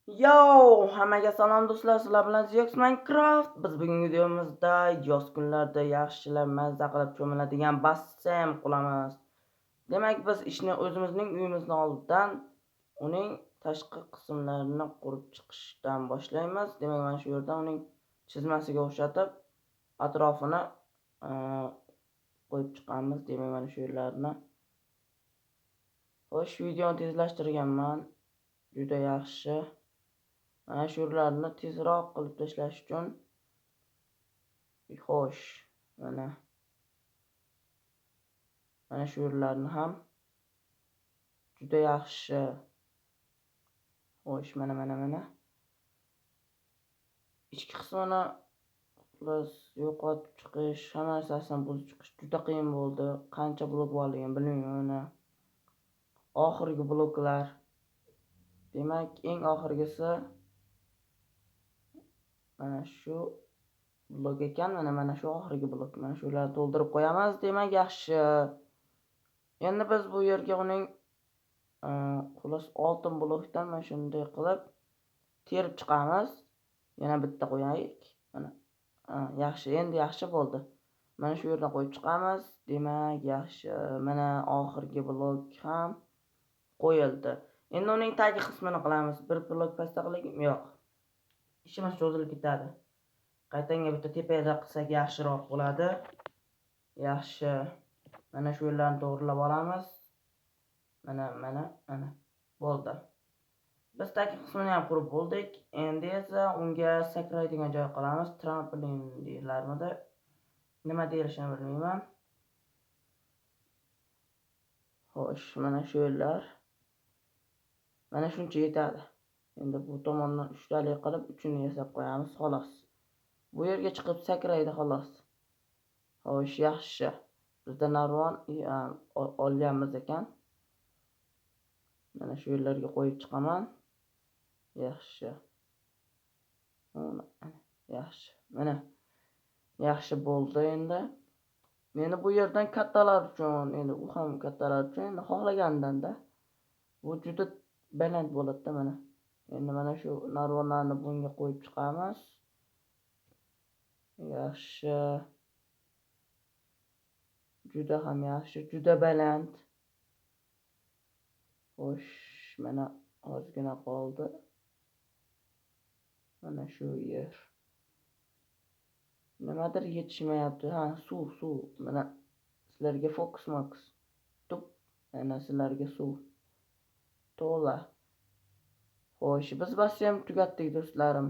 Yo, hammaga salom do'stlar, sizlar bilan Ziox Minecraft. Biz bugungi videomizda yoz kunlarida yaxshilab mazza qilib cho'miladigan bassem quramiz. Demak, biz ishni o'zimizning uyimizning oldidan uning tashqi qismlarini qurib chiqishdan boshlaymiz. Demak, mana shu yerda uning chizmasiga o'xshatib atrofini qo'yib chiqamiz. Demak, mana shu yerlarni. Xo'sh, videoni tezlashtirganman. Juda yaxshi. Mana shu yerlarni tezroq qilib tashlash uchun xo'sh, mana shu yerlarni ham juda yaxshi. Xo'sh, mana ichki qismini biz yo'qotib chiqish, hamma narsasini buzib chiqish juda qiyin bo'ldi. Qancha blok borligini bilmayman. Mana oxirgi bloklar. Demak, eng oxirgisi mana shu blok ekan. Mana shu oxirgi blok. Mana shularni to'ldirib qo'yamiz. Demak, yaxshi. Endi biz bu yerga uning xolos oltin blokdan mana shunday qilib terib chiqamiz. Yana bitta qo'yaylik. Mana yaxshi, endi yaxshi bo'ldi. Mana shu yerdan qo'yib chiqamiz. Demak, yaxshi. Mana oxirgi blok ham qo'yildi. Endi uning tagi qismini qilamiz. Bir blok pastda qilaylik. Yo'q. Ishimiz cho'zilib ketadi. Qaytanga bitta tepada qilsak yaxshiroq bo'ladi. Yaxshi. Mana shu yerlarni to'g'rilab olamiz. Mana bo'ldi. Biz tagi qismini ham qurib bo'ldik. Endi esa unga sakraydigan joy qilamiz. Trampolin deyilarmidi? Nima deyilishini bilmayman. Xo'sh, mana shu yerlar. Mana shuncha yetadi. Endi bu tomondan 3 tali qilib uchini yasab qo'yamiz, xolos. Bu yerga chiqib sakraydi, xolos. Xo'sh, yaxshi. Bizda narvon olganmiz ekan. Mana shu yerlarga qo'yib chiqaman. Yaxshi. Yaxshi. Mana yaxshi bo'ldi endi. Meni bu yerdan kattalar uchun, endi u ham kattalar uchun, endi xohlagandan-da. Bu juda baland bo'ladi-da mana. Endi mana shu narvonlarni bunga qo'yib chiqamiz. Yaxshi. Juda ham yaxshi, juda baland. Xo'sh, mana ozgina qoldi. Mana shu yer. Nimadir yetishmayapti. Suv. Mana sizlarga fokus. Tup. Mana sizlarga suv. To'la. Xo'sh, biz bassem tugatdik do'stlarim.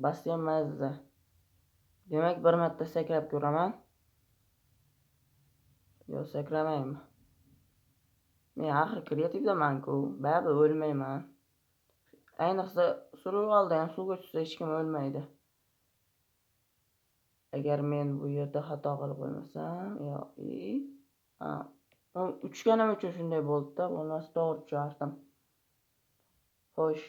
Bassem mazza. Demak, bir marta sakrab ko'raman. Yo, sakramayman. Men axir kreativdaman-ku, baribir o'lmayman. Ayniqsa survivalda ham suvga tushsa hech kim o'lmaydi. Agar men bu yerda xato qilib qo'ymasam, uchganim uchun shunday bo'ldi-da, bo'lmasa to'g'ri tushardim. Xo'sh.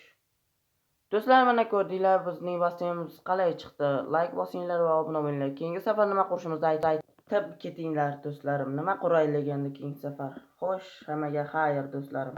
Do'stlar, mana ko'rdinglar, bizning bassemimiz qalay chiqdi. Like bosinglar va obuna bo'linglar. Keyingi safar nima qurishimizni aytib ketinglar do'stlarim. Nima quraylik endi keyingi safar. Xo'sh, hammaga xayr do'stlarim.